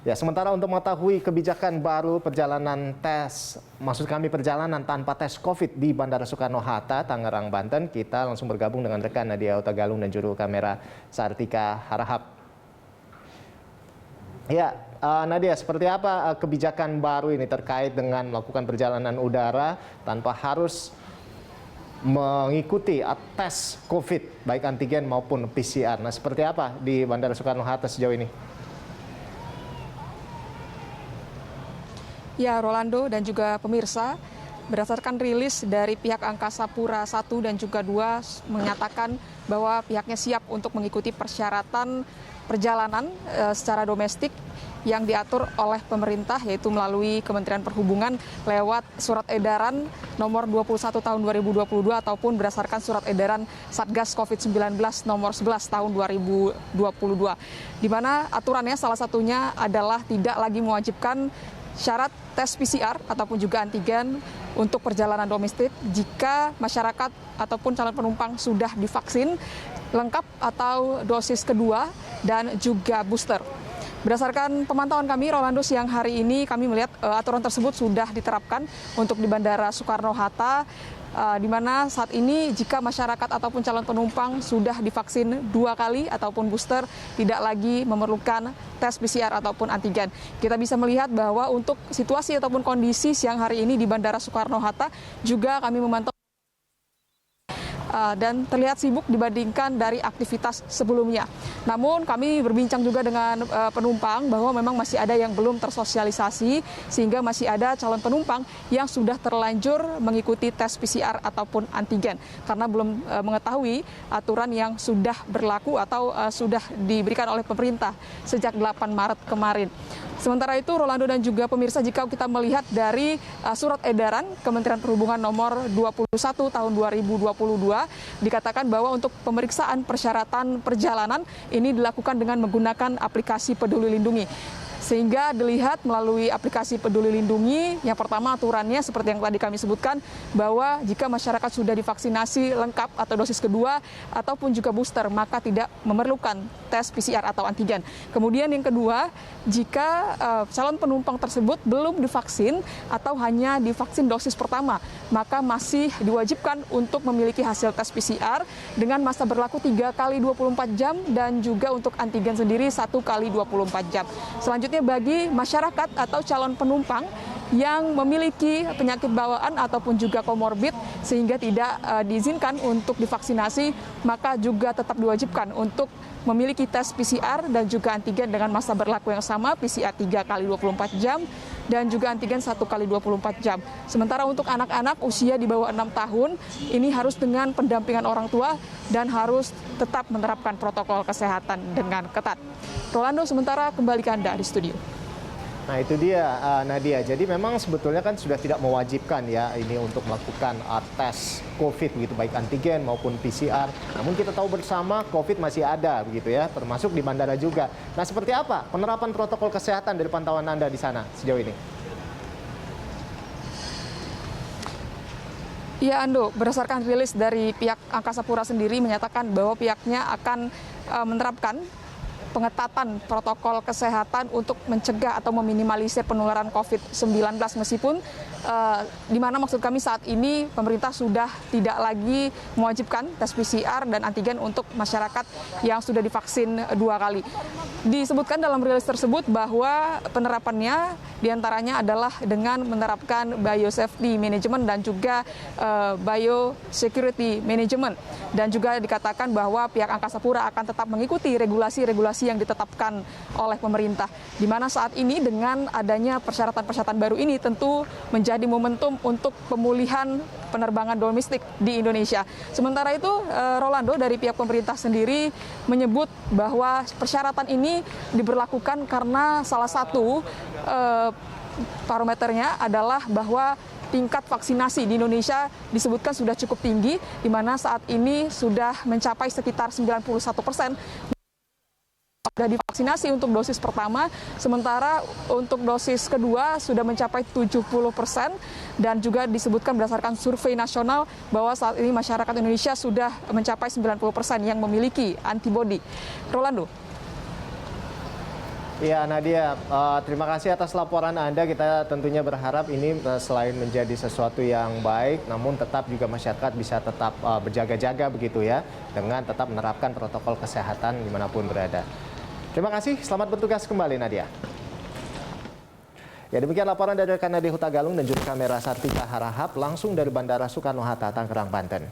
Ya, sementara untuk mengetahui kebijakan baru perjalanan perjalanan tanpa tes COVID di Bandara Soekarno-Hatta, Tangerang, Banten, kita langsung bergabung dengan rekan Nadia Utagalung dan juru kamera Sartika Harahap. Ya, Nadia, seperti apa kebijakan baru ini terkait dengan melakukan perjalanan udara tanpa harus mengikuti tes COVID, baik antigen maupun PCR. Nah, seperti apa di Bandara Soekarno-Hatta sejauh ini? Ya, Rolando dan juga pemirsa, berdasarkan rilis dari pihak Angkasa Pura I dan juga II menyatakan bahwa pihaknya siap untuk mengikuti persyaratan perjalanan secara domestik yang diatur oleh pemerintah, yaitu melalui Kementerian Perhubungan lewat surat edaran nomor 21 tahun 2022 ataupun berdasarkan surat edaran Satgas COVID-19 nomor 11 tahun 2022. Di mana aturannya salah satunya adalah tidak lagi mewajibkan syarat tes PCR ataupun juga antigen untuk perjalanan domestik jika masyarakat ataupun calon penumpang sudah divaksin lengkap atau dosis kedua dan juga booster. Berdasarkan pemantauan kami, Rolando, siang hari ini kami melihat aturan tersebut sudah diterapkan untuk di Bandara Soekarno-Hatta, di mana saat ini jika masyarakat ataupun calon penumpang sudah divaksin 2 kali ataupun booster, tidak lagi memerlukan tes PCR ataupun antigen. Kita bisa melihat bahwa untuk situasi ataupun kondisi siang hari ini di Bandara Soekarno-Hatta juga kami memantau dan terlihat sibuk dibandingkan dari aktivitas sebelumnya. Namun kami berbincang juga dengan penumpang bahwa memang masih ada yang belum tersosialisasi sehingga masih ada calon penumpang yang sudah terlanjur mengikuti tes PCR ataupun antigen karena belum mengetahui aturan yang sudah berlaku atau sudah diberikan oleh pemerintah sejak 8 Maret kemarin. Sementara itu, Rolando dan juga pemirsa, jika kita melihat dari surat edaran Kementerian Perhubungan nomor 21 tahun 2022, dikatakan bahwa untuk pemeriksaan persyaratan perjalanan ini dilakukan dengan menggunakan aplikasi Peduli Lindungi. Sehingga dilihat melalui aplikasi Peduli Lindungi, yang pertama aturannya seperti yang tadi kami sebutkan, bahwa jika masyarakat sudah divaksinasi lengkap atau dosis kedua ataupun juga booster, maka tidak memerlukan tes PCR atau antigen. Kemudian yang kedua, jika calon penumpang tersebut belum divaksin atau hanya divaksin dosis pertama, maka masih diwajibkan untuk memiliki hasil tes PCR dengan masa berlaku 3 kali 24 jam dan juga untuk antigen sendiri 1 kali 24 jam. Selanjutnya, bagi masyarakat atau calon penumpang yang memiliki penyakit bawaan ataupun juga komorbid sehingga tidak diizinkan untuk divaksinasi, maka juga tetap diwajibkan untuk memiliki tes PCR dan juga antigen dengan masa berlaku yang sama, PCR 3 kali 24 jam dan juga antigen 1 kali 24 jam. Sementara untuk anak-anak usia di bawah 6 tahun, ini harus dengan pendampingan orang tua dan harus tetap menerapkan protokol kesehatan dengan ketat. Rolando, sementara kembali ke Anda di studio. Nah, itu dia, Nadia. Jadi memang sebetulnya kan sudah tidak mewajibkan ya ini untuk melakukan tes COVID begitu, baik antigen maupun PCR. Namun kita tahu bersama COVID masih ada begitu ya, termasuk di bandara juga. Nah, seperti apa penerapan protokol kesehatan dari pantauan Anda di sana sejauh ini? Ya, Ando, berdasarkan rilis dari pihak Angkasa Pura sendiri menyatakan bahwa pihaknya akan menerapkan pengetatan protokol kesehatan untuk mencegah atau meminimalisir penularan COVID-19 meskipun di mana maksud kami saat ini pemerintah sudah tidak lagi mewajibkan tes PCR dan antigen untuk masyarakat yang sudah divaksin 2 kali. Disebutkan dalam rilis tersebut bahwa penerapannya diantaranya adalah dengan menerapkan biosafety management dan juga biosecurity management. Dan juga dikatakan bahwa pihak Angkasa Pura akan tetap mengikuti regulasi-regulasi yang ditetapkan oleh pemerintah. Di mana saat ini dengan adanya persyaratan-persyaratan baru ini tentu menjadi momentum untuk pemulihan penerbangan domestik di Indonesia. Sementara itu, Rolando, dari pihak pemerintah sendiri menyebut bahwa persyaratan ini diberlakukan karena salah satu parameternya adalah bahwa tingkat vaksinasi di Indonesia disebutkan sudah cukup tinggi, di mana saat ini sudah mencapai sekitar 91% sudah divaksinasi untuk dosis pertama, sementara untuk dosis kedua sudah mencapai 70% dan juga disebutkan berdasarkan survei nasional bahwa saat ini masyarakat Indonesia sudah mencapai 90% yang memiliki antibodi. Rolando. Ya Nadia, terima kasih atas laporan Anda. Kita tentunya berharap ini selain menjadi sesuatu yang baik, namun tetap juga masyarakat bisa tetap berjaga-jaga begitu ya, dengan tetap menerapkan protokol kesehatan dimanapun berada. Terima kasih, selamat bertugas kembali Nadia. Ya demikian laporan dari rekan Nadia Hutagalung dan juru kamera Sartika Harahap langsung dari Bandara Soekarno-Hatta, Tangerang, Banten.